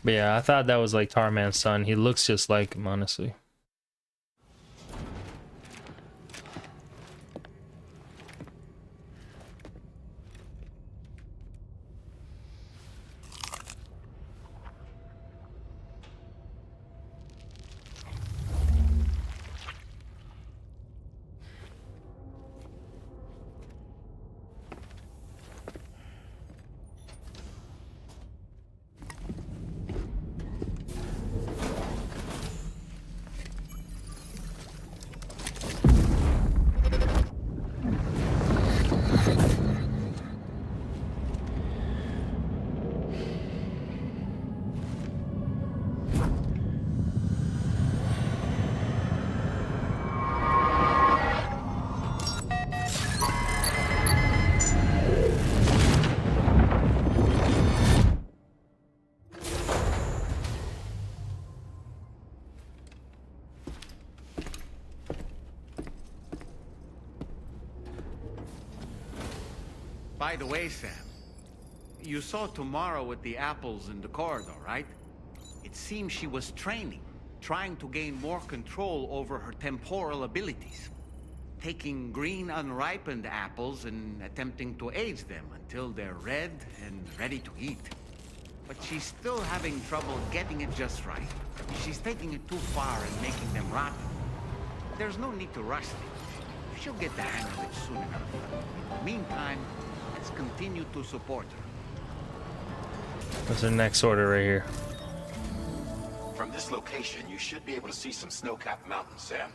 But yeah, I thought that was like Tarman's son. He looks just like him, honestly. By the way, Sam, you saw Tamara with the apples in the corridor, right? It seems she was training, trying to gain more control over her temporal abilities. Taking green unripened apples and attempting to age them until they're red and ready to eat. But she's still having trouble getting it just right. She's taking it too far and making them rotten. There's no need to rush things. She'll get the hang of it soon enough. In the meantime, let's continue to support her. What's the next order right here? From this location, you should be able to see some snow-capped mountains, Sam.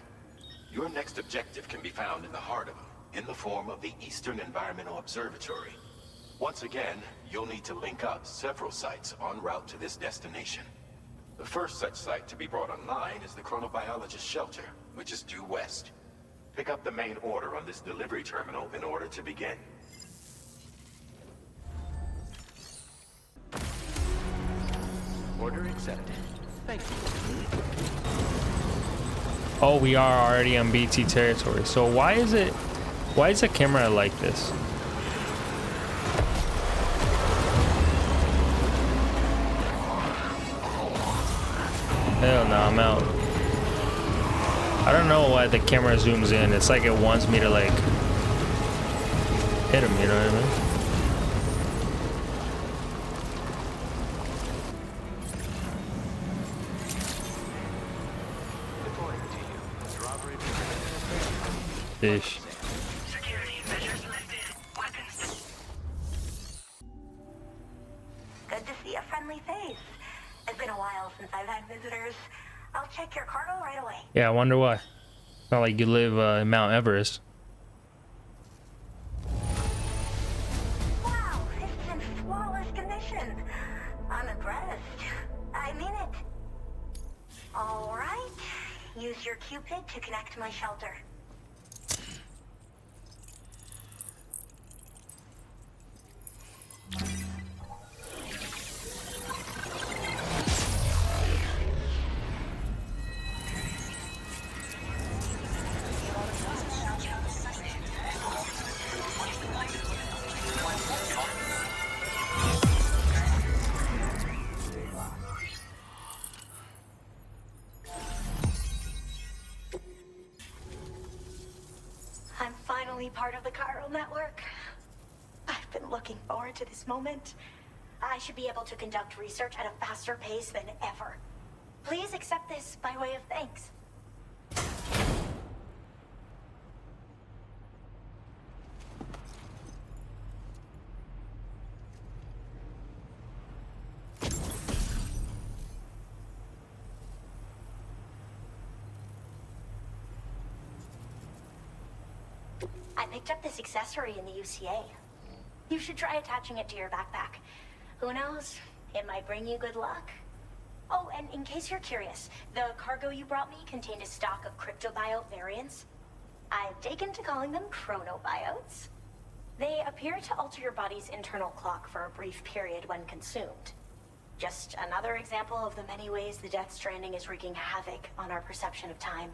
Your next objective can be found in the heart of them, in the form of the Eastern Environmental Observatory. Once again, you'll need to link up several sites en route to this destination. The first such site to be brought online is the Chronobiologist Shelter, which is due west. Pick up the main order on this delivery terminal in order to begin. Order accepted. Thank you. Oh, we are already on BT territory. So why is the camera like this? Hell no, I'm out. I don't know why the camera zooms in. It's like it wants me to like hit him, you know what I mean? Fish. Security measures lifted. Weapons. Good to see a friendly face. It's been a while since I've had visitors. I'll check your cargo right away. Yeah, I wonder why. Not like you live in Mount Everest. Wow, it's in flawless condition. I'm impressed. I mean it. All right. Use your Cupid to connect my shelter. I'm finally part of the chiral network. I've been looking forward to this moment. I should be able to conduct research at a faster pace than ever. Please accept this by way of thanks. I picked up this accessory in the UCA. You should try attaching it to your backpack. Who knows? It might bring you good luck. Oh, and in case you're curious, the cargo you brought me contained a stock of cryptobiote variants. I've taken to calling them chronobiotes. They appear to alter your body's internal clock for a brief period when consumed. Just another example of the many ways the Death Stranding is wreaking havoc on our perception of time.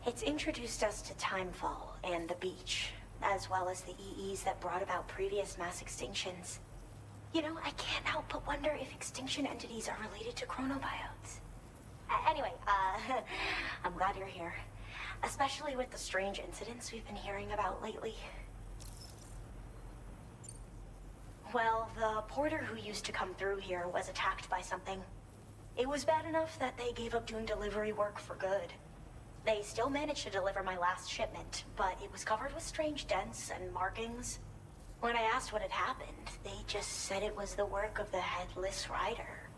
It's introduced us to timefall and the beach, as well as the EEs that brought about previous mass extinctions. You know, I can't help but wonder if extinction entities are related to chronobiotes. Anyway, I'm glad you're here. Especially with the strange incidents we've been hearing about lately. Well, the porter who used to come through here was attacked by something. It was bad enough that they gave up doing delivery work for good. They still managed to deliver my last shipment, but it was covered with strange dents and markings. When I asked what had happened, they just said it was the work of the Headless Rider.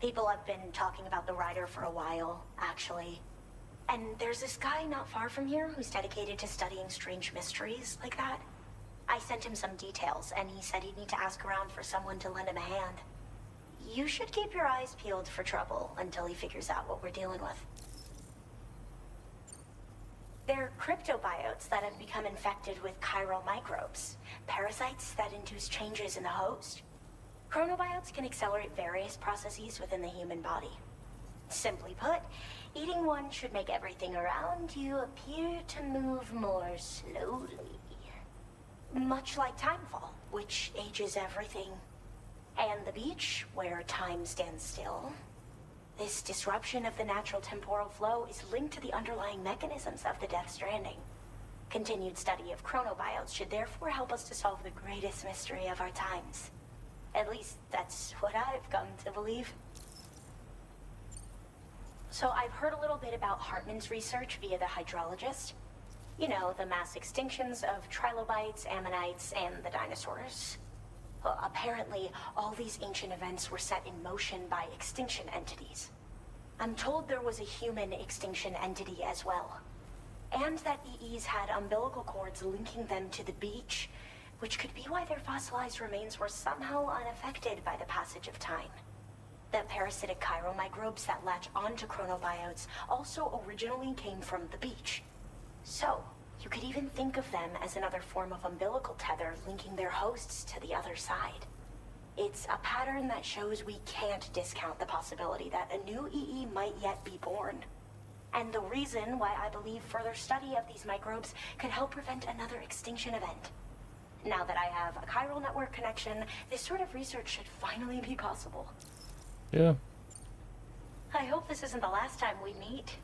People have been talking about the Rider for a while, actually. And there's this guy not far from here who's dedicated to studying strange mysteries like that. I sent him some details, and he said he'd need to ask around for someone to lend him a hand. You should keep your eyes peeled for trouble until he figures out what we're dealing with. They're cryptobiotes that have become infected with chiral microbes, parasites that induce changes in the host. Chronobiotes can accelerate various processes within the human body. Simply put, eating one should make everything around you appear to move more slowly. Much like timefall, which ages everything. And the beach, where time stands still. This disruption of the natural temporal flow is linked to the underlying mechanisms of the Death Stranding. Continued study of chronobiotes should therefore help us to solve the greatest mystery of our times. At least, that's what I've come to believe. So I've heard a little bit about Hartman's research via the hydrologist. You know, the mass extinctions of trilobites, ammonites, and the dinosaurs. Well, apparently, all these ancient events were set in motion by extinction entities. I'm told there was a human extinction entity as well. And that EEs had umbilical cords linking them to the beach, which could be why their fossilized remains were somehow unaffected by the passage of time. The parasitic chiral microbes that latch onto chronobiotes also originally came from the beach. So, you could even think of them as another form of umbilical tether linking their hosts to the other side. It's a pattern that shows we can't discount the possibility that a new EE might yet be born. And the reason why I believe further study of these microbes could help prevent another extinction event. Now that I have a chiral network connection, this sort of research should finally be possible. Yeah. I hope this isn't the last time we meet.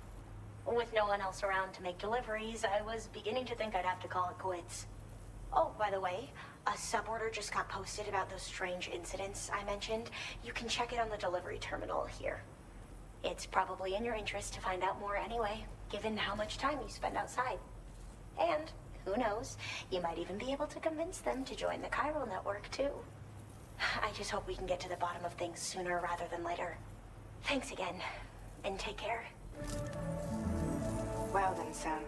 With no one else around to make deliveries, I was beginning to think I'd have to call it quits. Oh, by the way, a suborder just got posted about those strange incidents I mentioned. You can check it on the delivery terminal here. It's probably in your interest to find out more anyway, given how much time you spend outside. And, who knows, you might even be able to convince them to join the chiral network too. I just hope we can get to the bottom of things sooner rather than later. Thanks again, and take care. Well then, Sam.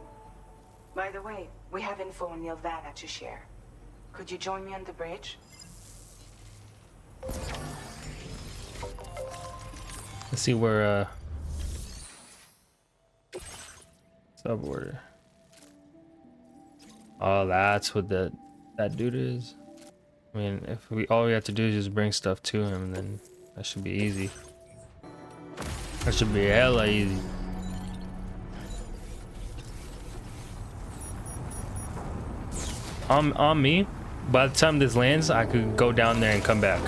By the way, we have info on Nilvana to share. Could you join me on the bridge? Let's see where suborder. Oh, that's what that dude is. I mean, if we all we have to do is just bring stuff to him, then that should be easy. That should be hella easy. On me, by the time this lands, I could go down there and come back.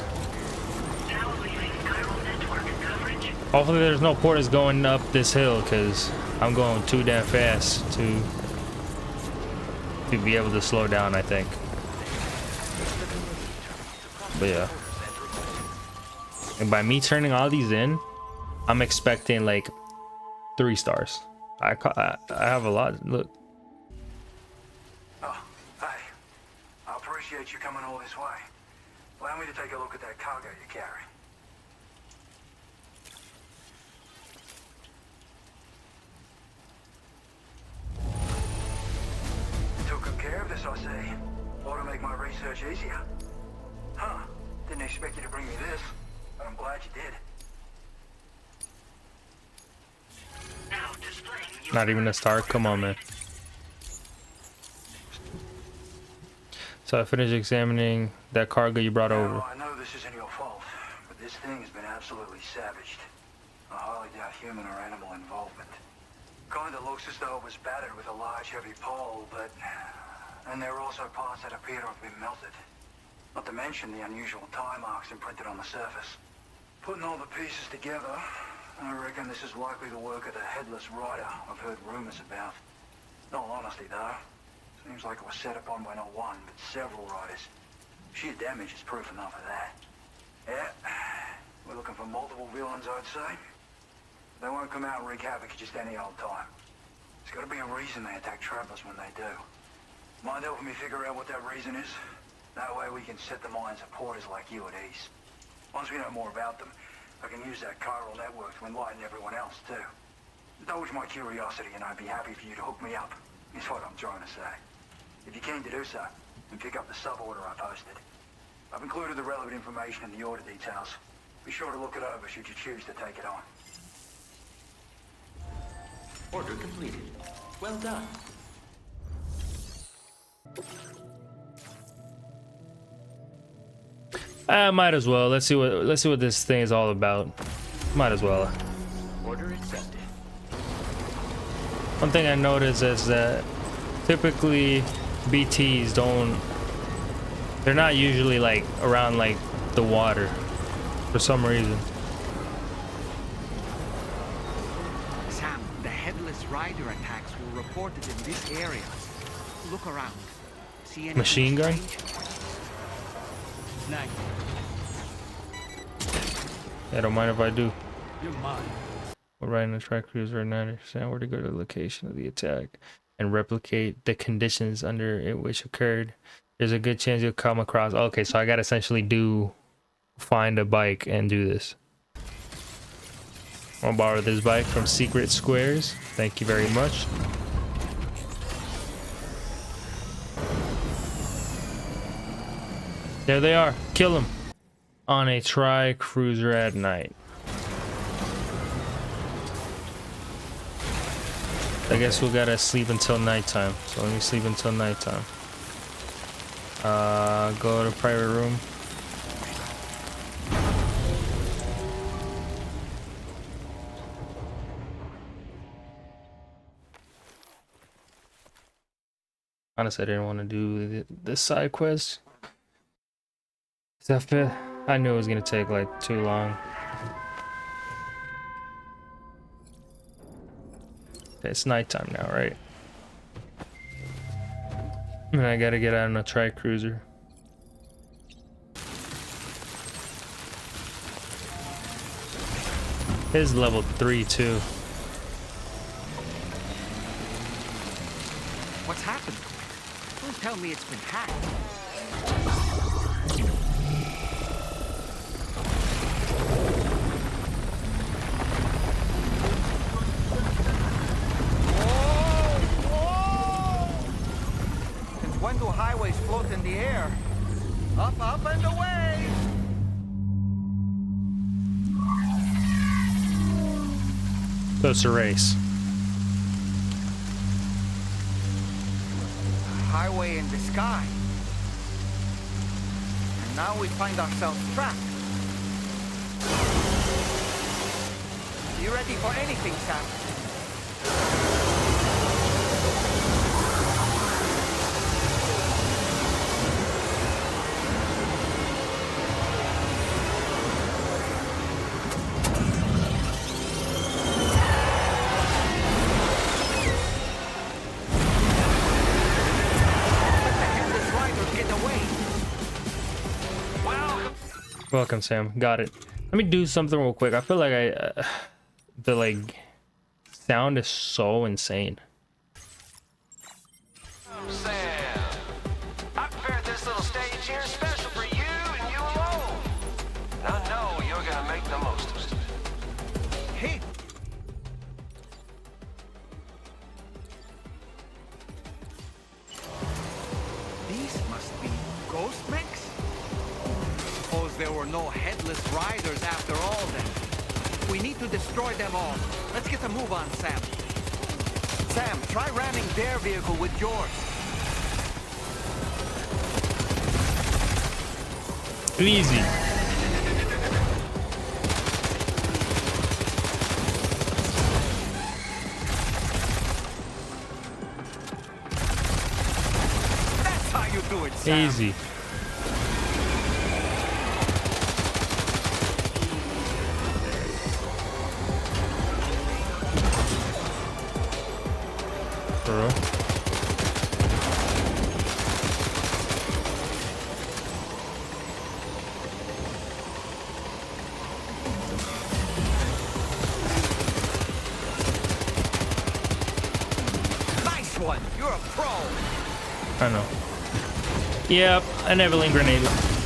Hopefully there's no porters going up this hill, because I'm going too damn fast to be able to slow down, I think. But yeah. And by me turning all these in, I'm expecting like 3 stars. I have a lot. Look. Oh, hey. I appreciate you coming all this way. Allow me to take a look at that cargo you carry. Took good care of this, I see. Ought to make my research easier. Huh. Didn't expect you to bring me this, but I'm glad you did. Not even a star? Come on, man. So I finished examining that cargo you brought over. I know this isn't your fault, but this thing has been absolutely savaged. I highly doubt human or animal involvement. Kinda looks as though it was battered with a large heavy pole, but... And there are also parts that appear to have been melted. Not to mention the unusual tie marks imprinted on the surface. Putting all the pieces together, I reckon this is likely the work of the Headless Rider I've heard rumors about. In all honesty, though, seems like it was set upon by not one, but several riders. Sheer damage is proof enough of that. Yeah, we're looking for multiple villains, I'd say. They won't come out and wreak havoc at just any old time. There's got to be a reason they attack travelers when they do. Mind helping me figure out what that reason is? That way we can set the minds of porters like you at ease. Once we know more about them, I can use that chiral network to enlighten everyone else, too. Indulge my curiosity and I'd be happy for you to hook me up, is what I'm trying to say. If you're keen to do so, then pick up the sub-order I posted. I've included the relevant information in the order details. Be sure to look it over should you choose to take it on. Order completed. Well done. Might as well. Let's see what this thing is all about. Might as well. Order accepted. One thing I noticed is that typically BTs they're not usually like around like the water for some reason. Sam, the Headless Rider attacks were reported in this area. Look around. See anything Machine gun? strange? Snag. Yeah, don't mind if I do. You're mine. We're riding a track cruiser and I understand where to go to the location of the attack and replicate the conditions under it which occurred. There's a good chance you'll come across. Okay, so I gotta essentially find a bike and do this. I'll borrow this bike from Secret Squares. Thank you very much. There they are. Kill them on a tri-cruiser at night. I guess we gotta sleep until nighttime. So let me sleep until nighttime. Go to private room. Honestly, I didn't want to do this side quest. I knew it was gonna take like too long. It's nighttime now, right? And I gotta get out on a tri-cruiser. His level 3 too. What's happened? Don't tell me it's been hacked. When do highways float in the air? Up, up, and away! So it's a race. Highway in the sky. And now we find ourselves trapped. You ready for anything, Sam? Welcome, Sam. Got it. Let me do something real quick. I feel like the like sound is so insane. Sam, I prepared this little stage here special for you and you alone. I know you're gonna make the most of it. Hey! These must be ghost mechs? Suppose there were no Headless Riders after all then. We need to destroy them all. Let's get a move on, Sam. Sam, try ramming their vehicle with yours. Easy. That's how you do it, Sam. Easy. for real. Nice one. You're a pro. I know. Yep, I never learned grenade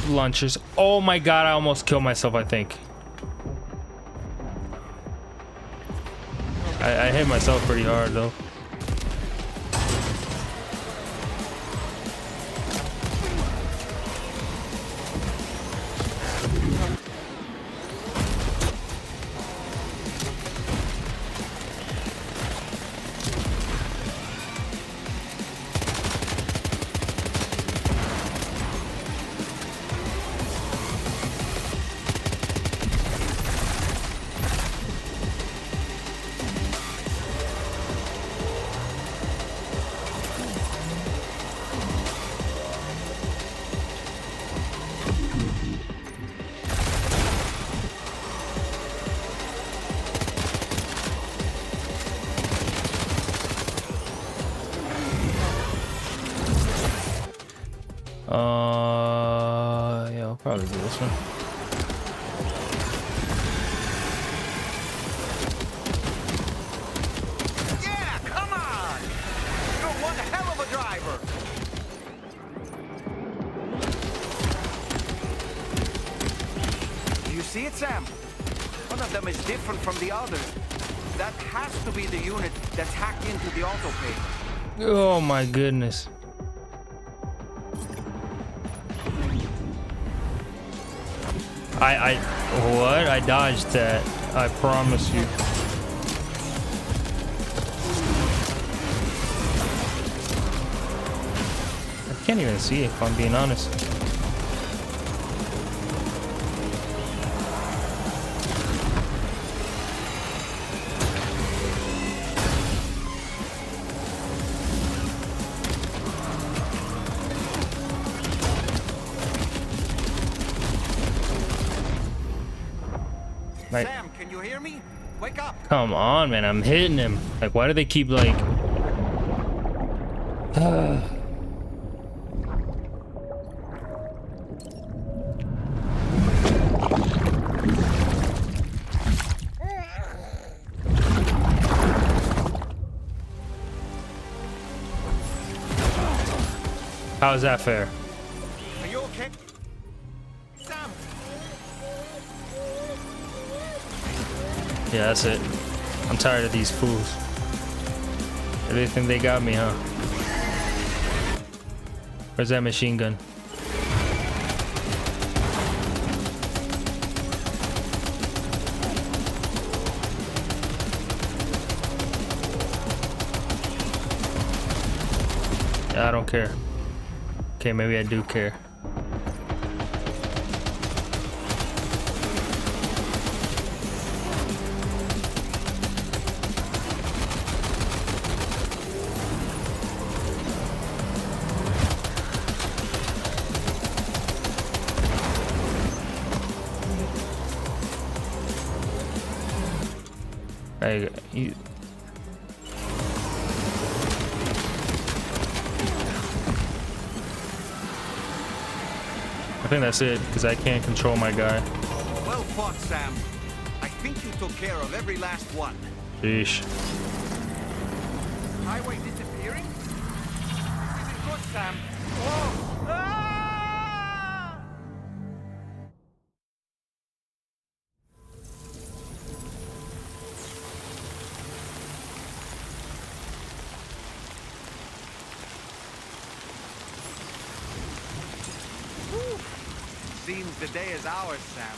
launchers. Oh my god, I almost killed myself, I think. I hit myself pretty hard though. Yeah, I'll probably do this one. Yeah, come on. You're one hell of a driver. Do you see it, Sam? One of them is different from the others. That has to be the unit that's hacked into the autopay. Oh my goodness. What? I dodged that. I promise you. I can't even see if I'm being honest. Like, Sam, can you hear me? Wake up. come on, man. I'm hitting him. Like, why do they keep like... How is that fair? Are you okay? Sam! Yeah, that's it. I'm tired of these fools. They think they got me, huh? Where's that machine gun? Yeah, I don't care. Okay, maybe I do care. Hey, you... I think that's it, because I can't control my guy. Well fought, Sam. I think you took care of every last one. Sheesh. Highway disappearing? This is good, Sam. Whoa! Ah! Whew. Seems the day is ours, Sam.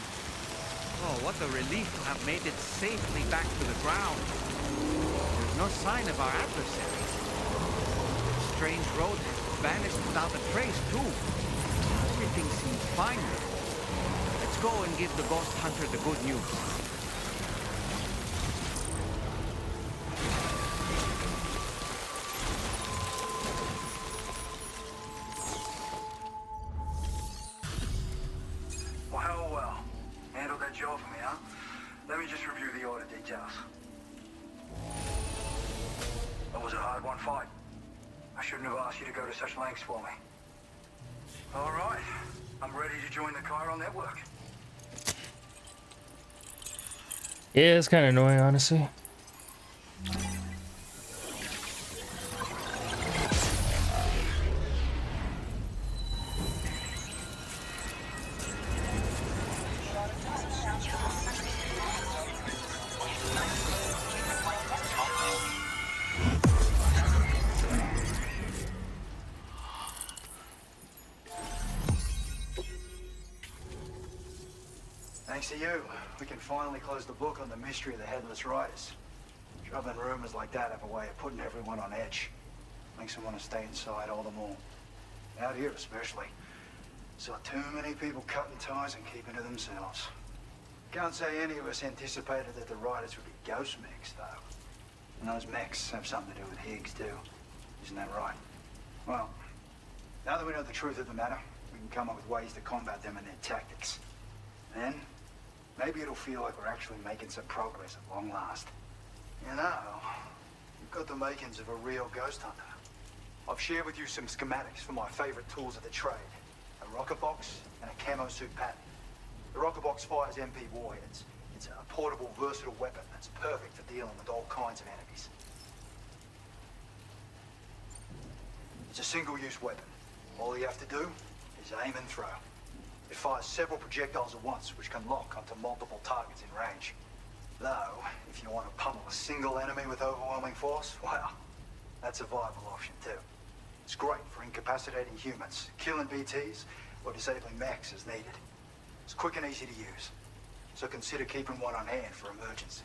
Oh, what a relief to have made it safely back to the ground. There's no sign of our adversaries. The strange road has vanished without a trace, too. Everything seems fine now. Let's go and give the ghost hunter the good news. Well. Handled that job for me, huh? Let me just review the order details. That was a hard one fight. I shouldn't have asked you to go to such lengths for me. All right. I'm ready to join the chiral network. Yeah, it's kind of annoying, honestly. Thanks to you, we can finally close the book on the mystery of the Headless Riders. Troubling rumors like that have a way of putting everyone on edge. Makes them want to stay inside all the more. Out here especially. Saw too many people cutting ties and keeping to themselves. Can't say any of us anticipated that the Riders would be ghost mechs, though. And those mechs have something to do with Higgs, too. Isn't that right? Well, now that we know the truth of the matter, we can come up with ways to combat them and their tactics. Then, maybe it'll feel like we're actually making some progress at long last. You know, you've got the makings of a real ghost hunter. I've shared with you some schematics for my favorite tools of the trade. A rocket box and a camo suit pattern. The rocket box fires MP warheads. It's a portable, versatile weapon that's perfect for dealing with all kinds of enemies. It's a single-use weapon. All you have to do is aim and throw. It fires several projectiles at once, which can lock onto multiple targets in range. Though, if you want to pummel a single enemy with overwhelming force, well, that's a viable option too. It's great for incapacitating humans, killing BTs, or disabling mechs as needed. It's quick and easy to use, so consider keeping one on hand for emergencies.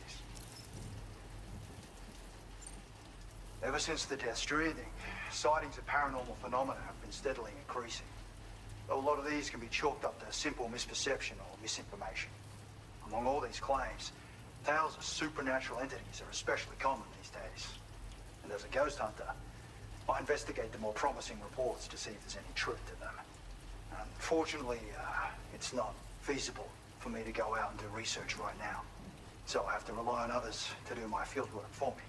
Ever since the Death Stranding, sightings of paranormal phenomena have been steadily increasing. Though a lot of these can be chalked up to simple misperception or misinformation. Among all these claims, tales of supernatural entities are especially common these days. And as a ghost hunter, I investigate the more promising reports to see if there's any truth to them. Unfortunately, it's not feasible for me to go out and do research right now. So I have to rely on others to do my fieldwork for me.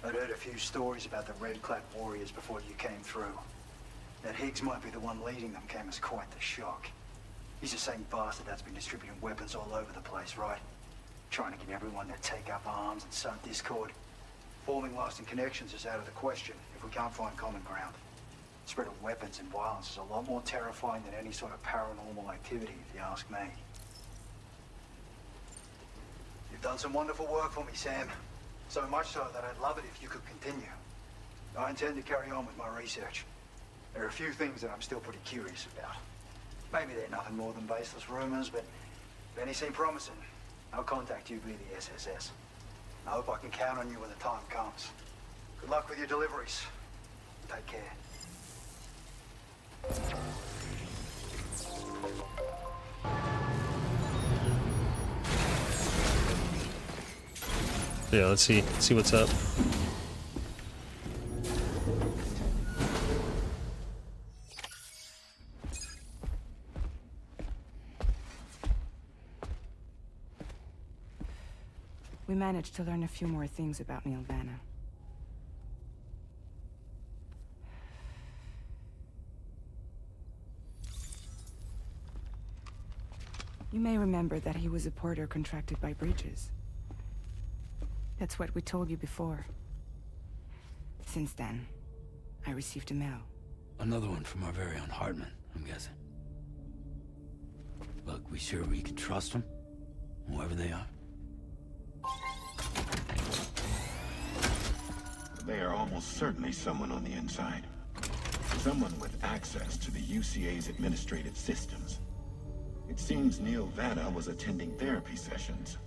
I'd heard a few stories about the red-clad warriors before you came through. That Higgs might be the one leading them came as quite the shock. He's the same bastard that's been distributing weapons all over the place, right? Trying to get everyone to take up arms and sow discord. Forming lasting connections is out of the question if we can't find common ground. The spread of weapons and violence is a lot more terrifying than any sort of paranormal activity, if you ask me. You've done some wonderful work for me, Sam. So much so that I'd love it if you could continue. I intend to carry on with my research. There are a few things that I'm still pretty curious about. Maybe they're nothing more than baseless rumors, but if any seem promising, I'll contact you via the SSS. I hope I can count on you when the time comes. Good luck with your deliveries. Take care. Yeah, let's see what's up. We managed to learn a few more things about Neil Vanna. You may remember that he was a porter contracted by Bridges. That's what we told you before. Since then, I received a mail. Another one from our very own Hartman, I'm guessing. Look, we sure we can trust them? Whoever they are? They are almost certainly someone on the inside. Someone with access to the UCA's administrative systems. It seems Neil Vanna was attending therapy sessions.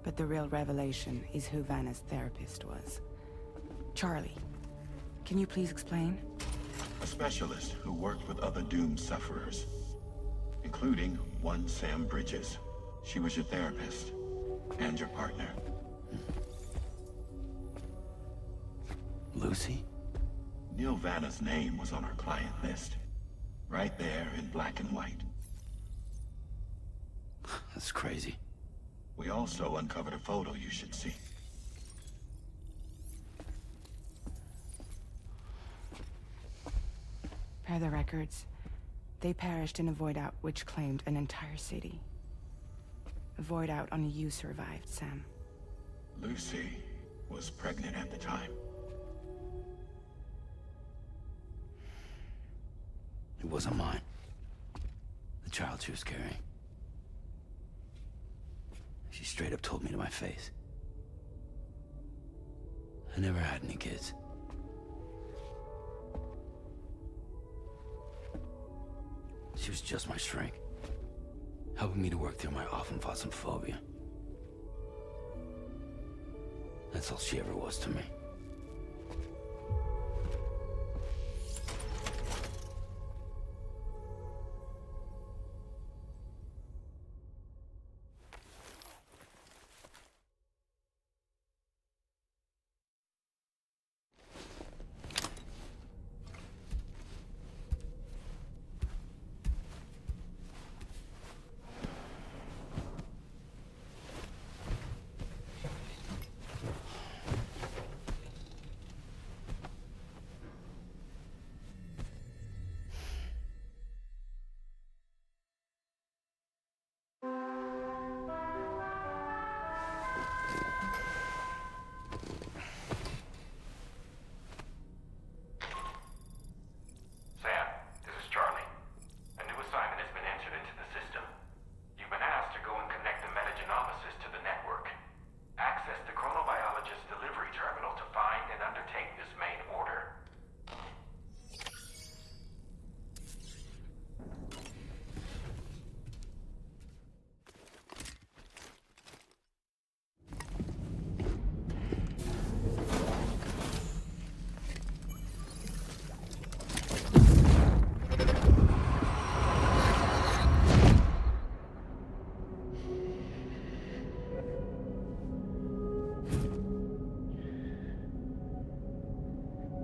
But the real revelation is who Vanna's therapist was. Charlie, can you please explain? A specialist who worked with other doomed sufferers, including one Sam Bridges. She was your therapist and your partner. Lucy? Neil Vanna's name was on our client list. Right there in black and white. That's crazy. We also uncovered a photo you should see. Per the records, they perished in a void out which claimed an entire city. A void out only you survived, Sam. Lucy was pregnant at the time. It wasn't mine. The child she was carrying. She straight up told me to my face. I never had any kids. She was just my shrink, helping me to work through my often phobia. That's all she ever was to me.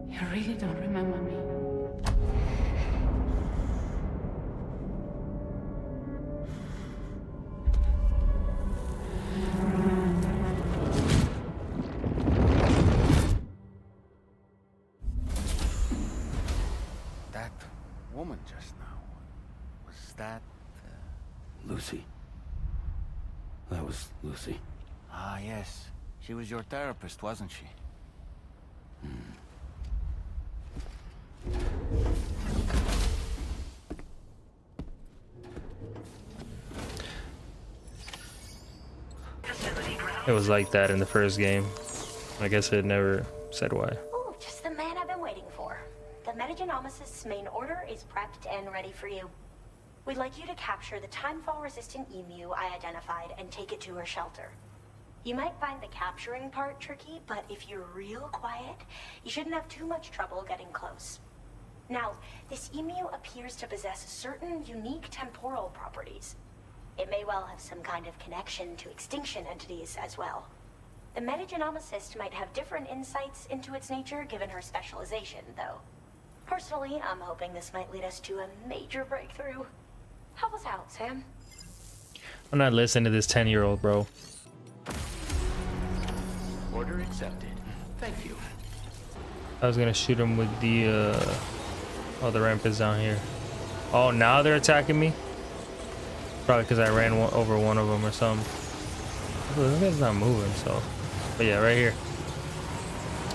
You really don't remember me. That woman just now, was that... Lucy. That was Lucy. Ah, yes. She was your therapist, wasn't she? It was like that in the first game. I guess it never said why. Oh, just the man I've been waiting for. The Metagenomicist's main order is prepped and ready for you. We'd like you to capture the timefall-resistant emu I identified and take it to her shelter. You might find the capturing part tricky, but if you're real quiet, you shouldn't have too much trouble getting close. Now, this emu appears to possess certain unique temporal properties. It may well have some kind of connection to extinction entities as well. The Metagenomicist might have different insights into its nature given her specialization, though. Personally, I'm hoping this might lead us to a major breakthrough. Help us out, Sam. I'm not listening to this 10-year-old, bro. Order accepted. Thank you. I was gonna shoot him with the oh, the ramp is down here. Oh, now they're attacking me? Probably because I ran over one of them or something. Oh, this guy's not moving, so. But yeah, right here.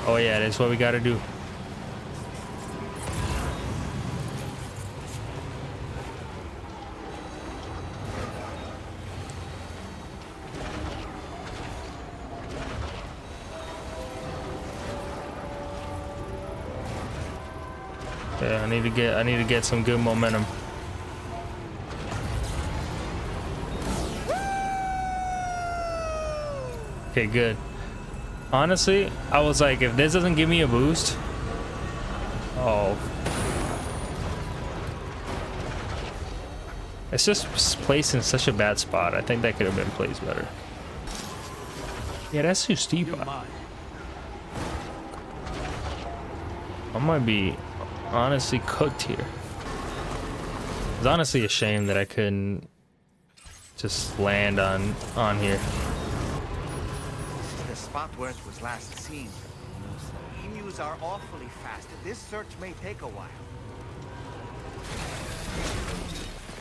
Oh yeah, that's what we gotta do. Yeah, I need to get some good momentum. Okay, good. Honestly, I was like, if this doesn't give me a boost, oh, it's just placed in such a bad spot. I think that could have been placed better. Yeah, that's too steep. I might be honestly cooked here. It's honestly a shame that I couldn't just land on here. The spot where it was last seen. Emus are awfully fast. This search may take a while.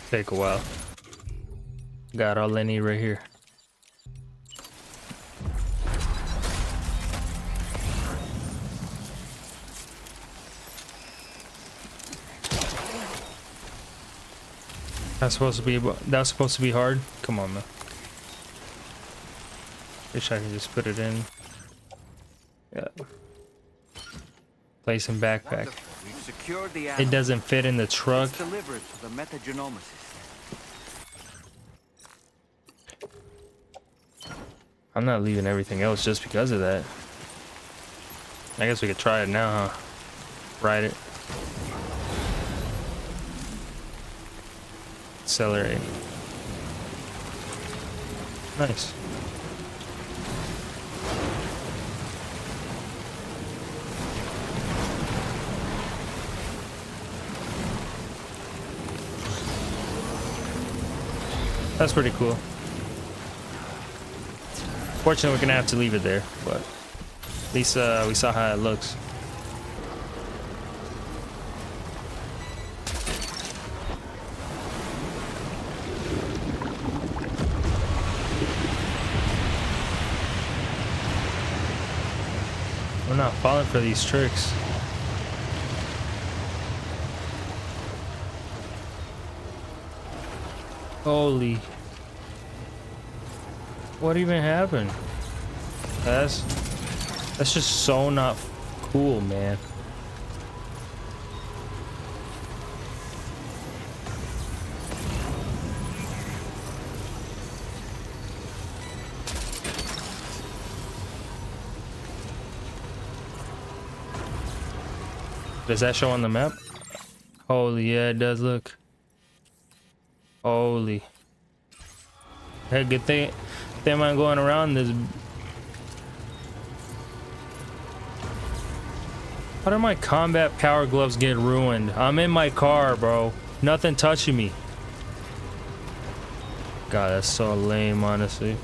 Take a while. Got all I need right here. That's supposed to be hard. Come on, man. Wish I could just put it in. Yeah. Place in backpack. We've secured the It doesn't fit in the truck. It's delivered to the metagenomicist. I'm not leaving everything else just because of that. I guess we could try it now, huh? Ride it. Accelerate. Nice. That's pretty cool. Fortunately, we're gonna have to leave it there, but at least we saw how it looks. I'm not falling for these tricks. Holy. What even happened? That's just so not cool, man. Does that show on the map? Holy, yeah, it does look. Holy. Hey, good thing I'm going around this. How did my combat power gloves get ruined? I'm in my car, bro. Nothing touching me. God, that's so lame, honestly.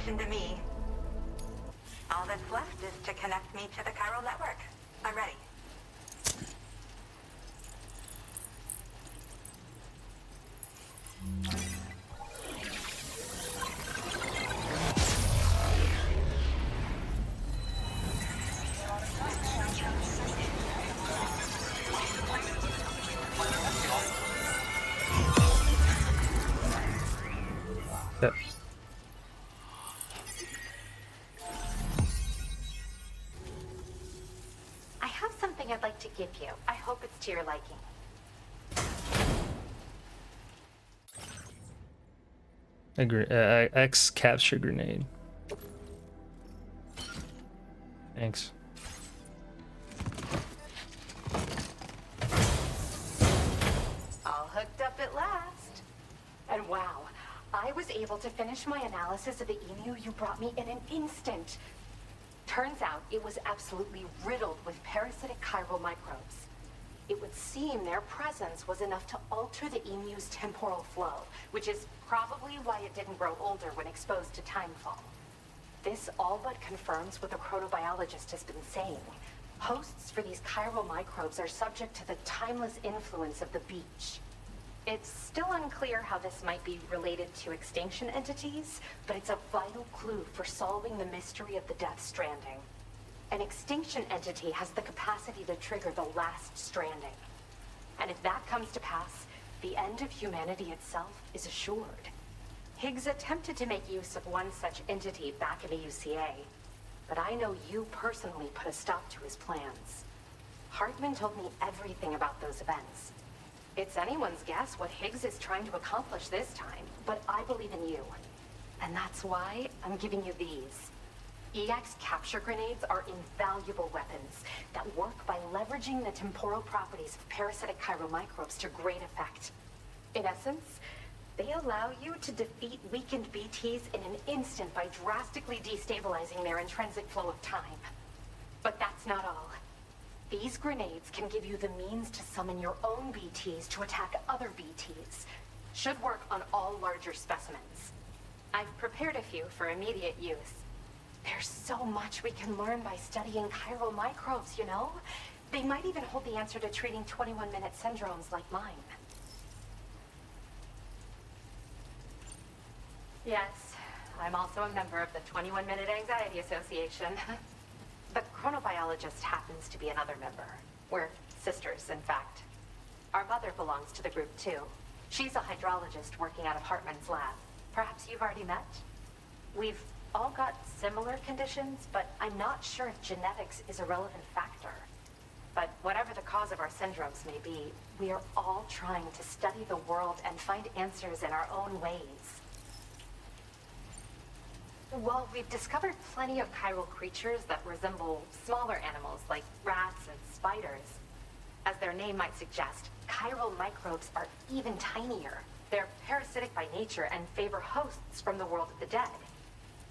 To me. All that's left is to connect me to the chiral network. I'm ready. Yep. I'd like to give you. I hope it's to your liking. X capture grenade. Thanks. All hooked up at last. And wow, I was able to finish my analysis of the emu you brought me in an instant. Turns out it was absolutely riddled with parasitic chiral microbes. It would seem their presence was enough to alter the emu's temporal flow, which is probably why it didn't grow older when exposed to timefall. This all but confirms what the chronobiologist has been saying. Hosts for these chiral microbes are subject to the timeless influence of the beach. It's still unclear how this might be related to extinction entities, but it's a vital clue for solving the mystery of the Death Stranding. An extinction entity has the capacity to trigger the last stranding. And if that comes to pass, the end of humanity itself is assured. Higgs attempted to make use of one such entity back in the UCA, but I know you personally put a stop to his plans. Hartman told me everything about those events. It's anyone's guess what Higgs is trying to accomplish this time, but I believe in you. And that's why I'm giving you these. EX capture grenades are invaluable weapons that work by leveraging the temporal properties of parasitic chiral microbes to great effect. In essence, they allow you to defeat weakened BTs in an instant by drastically destabilizing their intrinsic flow of time. But that's not all. These grenades can give you the means to summon your own BTs to attack other BTs. Should work on all larger specimens. I've prepared a few for immediate use. There's so much we can learn by studying chiral microbes, you know? They might even hold the answer to treating 21-minute syndromes like mine. Yes, I'm also a member of the 21-Minute Anxiety Association. The chronobiologist happens to be another member. We're sisters, in fact. Our mother belongs to the group, too. She's a hydrologist working out of Hartman's lab. Perhaps you've already met? We've all got similar conditions, but I'm not sure if genetics is a relevant factor. But whatever the cause of our syndromes may be, we are all trying to study the world and find answers in our own ways. While we've discovered plenty of chiral creatures that resemble smaller animals like rats and spiders, as their name might suggest, chiral microbes are even tinier. They're parasitic by nature and favor hosts from the world of the dead.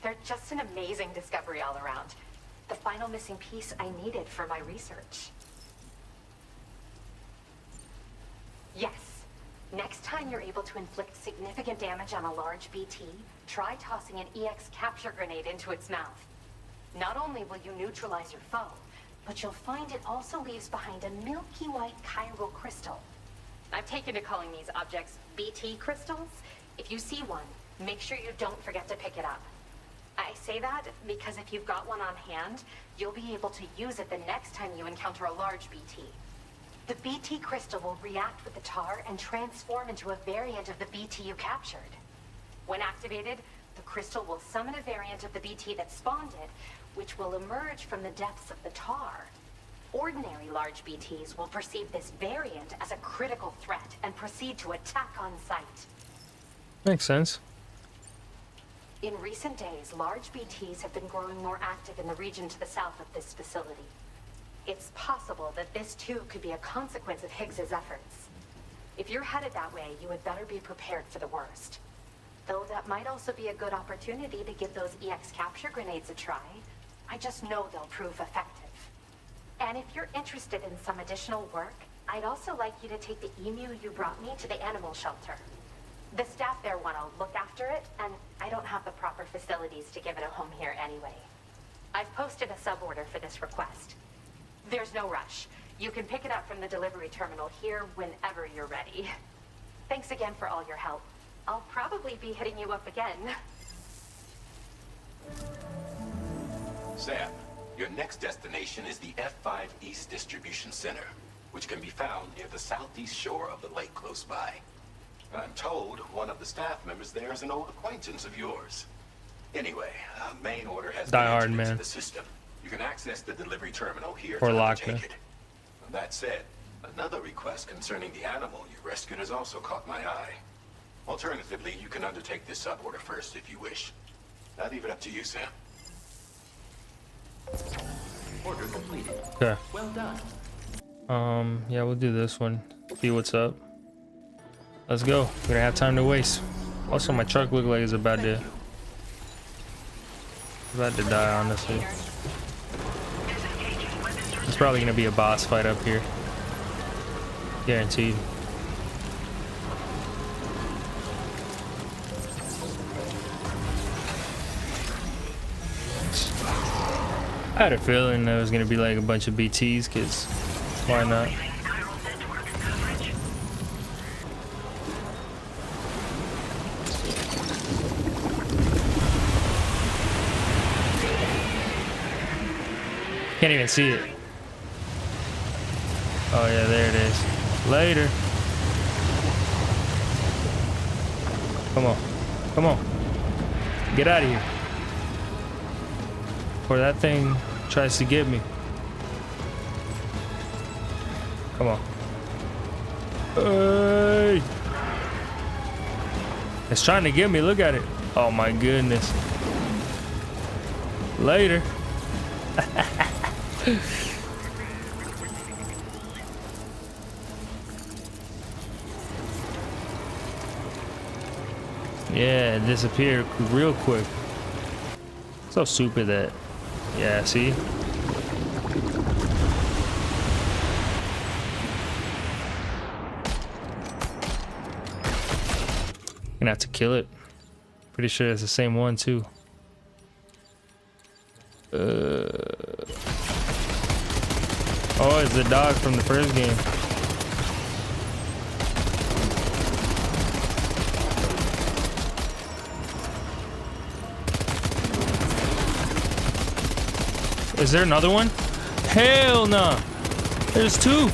They're just an amazing discovery all around. The final missing piece I needed for my research. Yes. Next time you're able to inflict significant damage on a large BT, try tossing an EX capture grenade into its mouth. Not only will you neutralize your foe, but you'll find it also leaves behind a milky white chiral crystal. I've taken to calling these objects BT crystals. If you see one, make sure you don't forget to pick it up. I say that because if you've got one on hand, you'll be able to use it the next time you encounter a large BT. The BT crystal will react with the tar and transform into a variant of the BT you captured. When activated, the crystal will summon a variant of the BT that spawned it, which will emerge from the depths of the tar. Ordinary large BTs will perceive this variant as a critical threat and proceed to attack on sight. Makes sense. In recent days, large BTs have been growing more active in the region to the south of this facility. It's possible that this too could be a consequence of Higgs's efforts. If you're headed that way, you had better be prepared for the worst. Though that might also be a good opportunity to give those EX capture grenades a try. I just know they'll prove effective. And if you're interested in some additional work, I'd also like you to take the emu you brought me to the animal shelter. The staff there want to look after it, and I don't have the proper facilities to give it a home here anyway. I've posted a sub-order for this request. There's no rush. You can pick it up from the delivery terminal here whenever you're ready. Thanks again for all your help. I'll probably be hitting you up again. Sam, your next destination is the F5 East Distribution Center, which can be found near the southeast shore of the lake close by. I'm told one of the staff members there is an old acquaintance of yours. Anyway, main order has been entered into the system. You can access the delivery terminal here to undertake it. That said, another request concerning the animal you rescued has also caught my eye. Alternatively, you can undertake this sub-order first if you wish. I'll leave it up to you, Sam. Order completed. Okay. Well done. Yeah, we'll do this one. See what's up. Let's go. We don't have time to waste. Also, my truck looks like it's about to die, honestly. It's probably gonna be a boss fight up here. Guaranteed. I had a feeling there was gonna be like a bunch of BTs, cause why not? Can't even see it. Oh yeah, there it is. Later. Come on. Come on. Get out of here. Before that thing tries to get me. Come on. Hey! It's trying to get me. Look at it. Oh my goodness. Later. Yeah, it disappeared real quick. So stupid that. Yeah, see? Gonna have to kill it. Pretty sure it's the same one too. Oh, it's the dog from the first game. Is there another one? Hell no! There's two!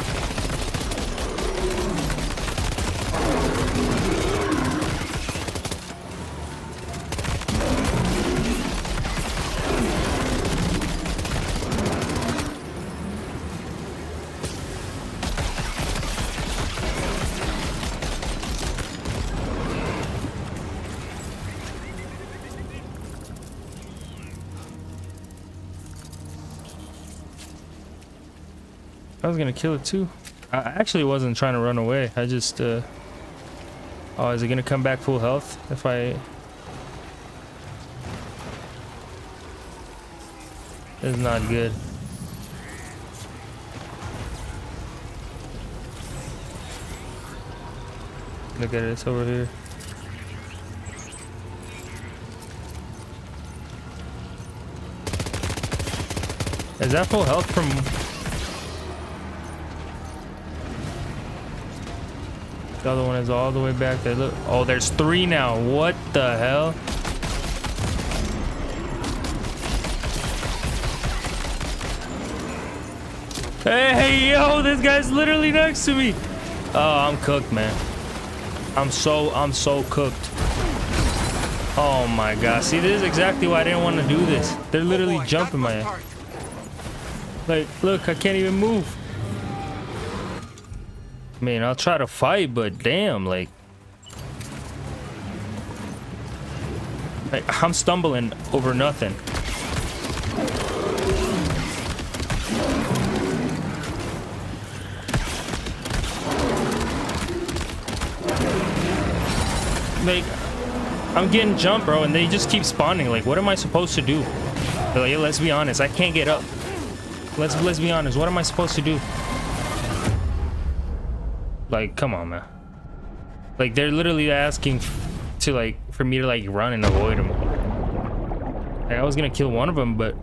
I was gonna kill it too. I actually wasn't trying to run away. I just oh, is it gonna come back full health if I... It's not good. Look at it, it's over here. Is that full health from... The other one is all the way back there. Look. Oh, there's three now. What the hell? Hey, yo, this guy's literally next to me. Oh, I'm cooked, man. I'm so cooked. Oh my god. See, this is exactly why I didn't want to do this. They're literally jumping my ass. Like, look, I can't even move. I mean, I'll try to fight, but damn, like I'm stumbling over nothing. Like, I'm getting jumped, bro, and they just keep spawning. Like, what am I supposed to do? Like, let's be honest, I can't get up. Let's be honest, what am I supposed to do? Like, come on, man. Like, they're literally asking to, like, for me to, like, run and avoid them. Like, I was gonna kill one of them, but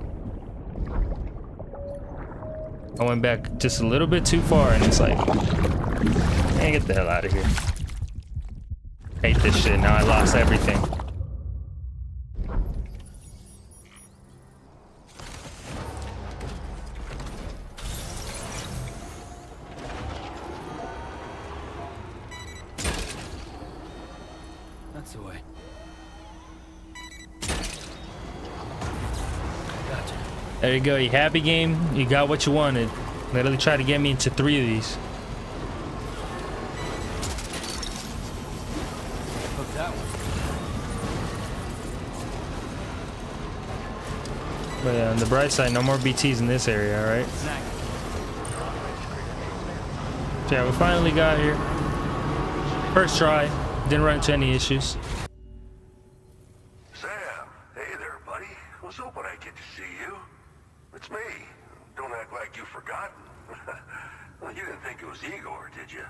I went back just a little bit too far, and it's like, man, get the hell out of here. Hate this shit. Now I lost everything. That's the way. Gotcha. There you go. You happy, game? You got what you wanted. Literally tried to get me into 3 of these. Hook that one. But yeah, on the bright side, no more BTs in this area, alright? So yeah, we finally got here. First try. Didn't run into any issues. Sam, hey there, buddy. Was hoping I'd get to see you. It's me. Don't act like you've forgotten. Well, you didn't think it was Igor, did you?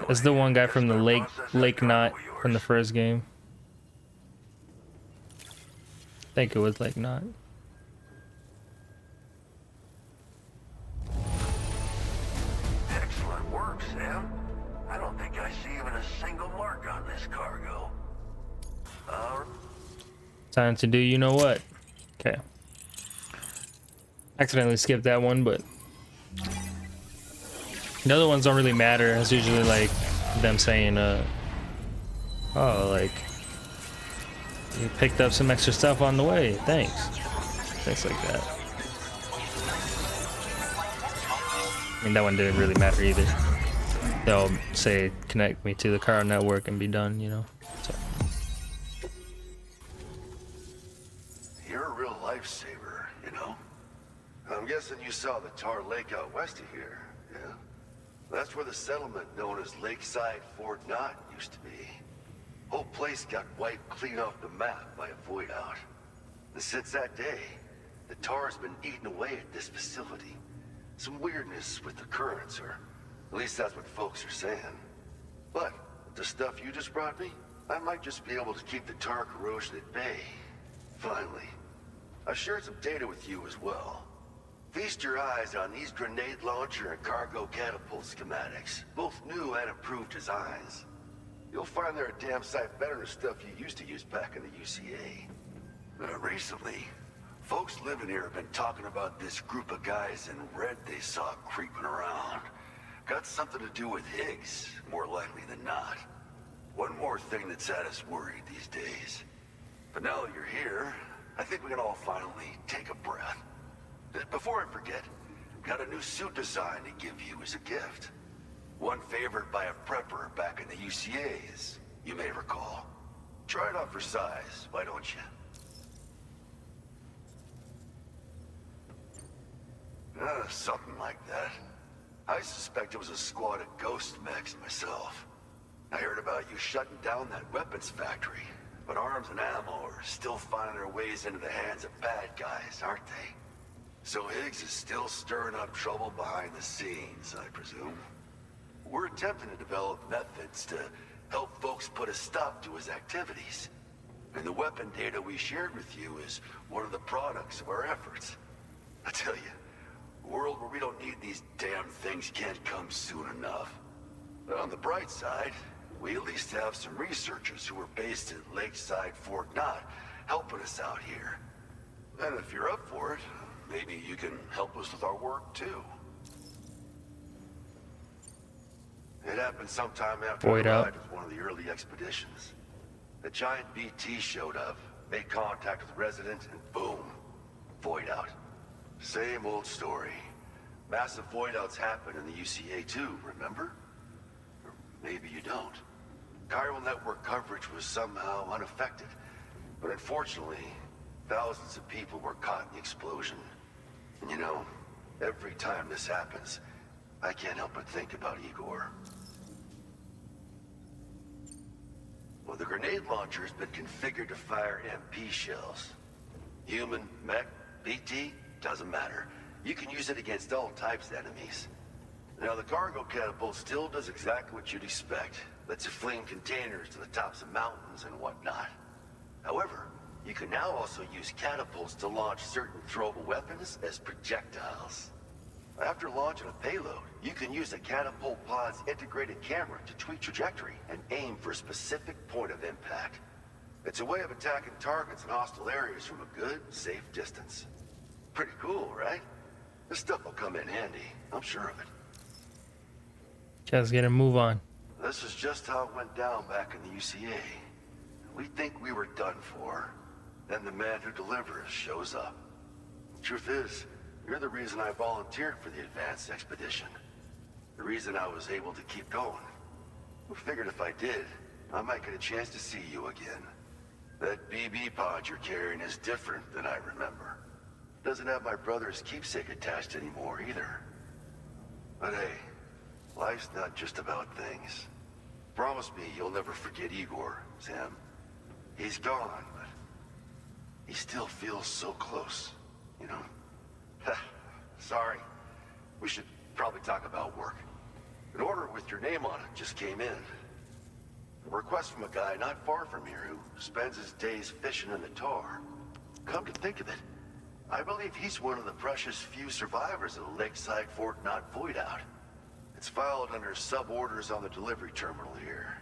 It's the one guy from the Lake Knot from the first game. I think it was Lake Knot. Excellent work, Sam. I don't think I see even a single mark on this cargo. Time to do you know what. Okay. Accidentally skipped that one, but the other ones don't really matter. It's usually like them saying, oh, like, you picked up some extra stuff on the way. Thanks. Things like that. I mean, that one didn't really matter either. They'll say, connect me to the car network and be done, you know? So. You're a real lifesaver, you know? I'm guessing you saw the tar lake out west of here, yeah? That's where the settlement known as Lakeside Fort Knott used to be. Whole place got wiped clean off the map by a void out. And since that day, the tar's been eating away at this facility. Some weirdness with the currents, or at least that's what folks are saying. But with the stuff you just brought me, I might just be able to keep the tar corrosion at bay. Finally. I shared some data with you as well. Feast your eyes on these grenade launcher and cargo catapult schematics, both new and improved designs. You'll find they're a damn sight better than stuff you used to use back in the UCA. Recently, folks living here have been talking about this group of guys in red they saw creeping around. Got something to do with Higgs, more likely than not. One more thing that's had us worried these days. But now that you're here, I think we can all finally take a breath. Before I forget, got a new suit design to give you as a gift. One favored by a prepper back in the UCAs, you may recall. Try it on for size, why don't you? Something like that. I suspect it was a squad of ghost mechs myself. I heard about you shutting down that weapons factory, but arms and ammo are still finding their ways into the hands of bad guys, aren't they? So Higgs is still stirring up trouble behind the scenes, I presume. We're attempting to develop methods to help folks put a stop to his activities. And the weapon data we shared with you is one of the products of our efforts. I tell you, a world where we don't need these damn things can't come soon enough. But on the bright side, we at least have some researchers who are based at Lakeside Fort Knott helping us out here. And if you're up for it, maybe you can help us with our work too. It happened sometime after I arrived with one of the early expeditions. The giant BT showed up, made contact with residents, and boom, void out. Same old story. Massive void outs happen in the UCA too, remember? Or maybe you don't. Chiral network coverage was somehow unaffected, but unfortunately, thousands of people were caught in the explosion. And you know, every time this happens, I can't help but think about Igor. Well, the grenade launcher has been configured to fire MP shells. Human, mech, BT, doesn't matter. You can use it against all types of enemies. Now, the cargo catapult still does exactly what you'd expect. Lets you fling containers to the tops of mountains and whatnot. However, you can now also use catapults to launch certain throwable weapons as projectiles. After launching a payload, you can use a catapult pod's integrated camera to tweak trajectory and aim for a specific point of impact. It's a way of attacking targets in hostile areas from a good, safe distance. Pretty cool, right? This stuff will come in handy, I'm sure of it. Just get a move on. This is just how it went down back in the UCA. We think we were done for. Then the man who delivers shows up. Truth is, you're the reason I volunteered for the advanced expedition. The reason I was able to keep going. I figured if I did, I might get a chance to see you again. That BB pod you're carrying is different than I remember. Doesn't have my brother's keepsake attached anymore either. But hey, life's not just about things. Promise me you'll never forget Igor, Sam. He's gone, but he still feels so close, you know? Sorry. We should probably talk about work. An order with your name on it just came in. A request from a guy not far from here who spends his days fishing in the tar. Come to think of it, I believe he's one of the precious few survivors of the Lakeside Fort Knott void out. It's filed under sub-orders on the delivery terminal here.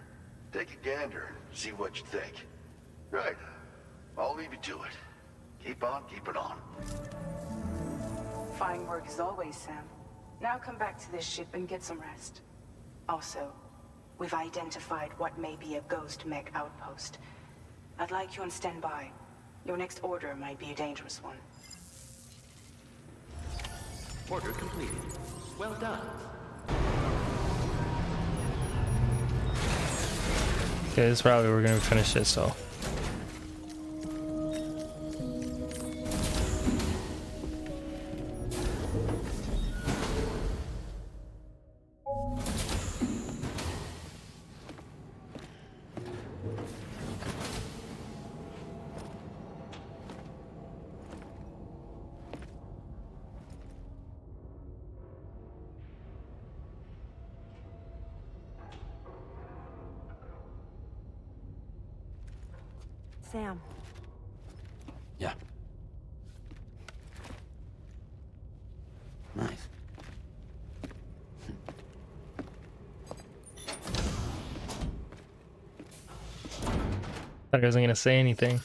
Take a gander and see what you think. Right. I'll leave you to it. Keep on keeping on. Fine work as always, Sam. Now come back to this ship and get some rest. Also, we've identified what may be a ghost mech outpost. I'd like you on standby. Your next order might be a dangerous one. Order completed. Well done. Okay, this is probably where we're gonna finish it, so. Sam. Yeah. Nice. Thought he wasn't gonna say anything.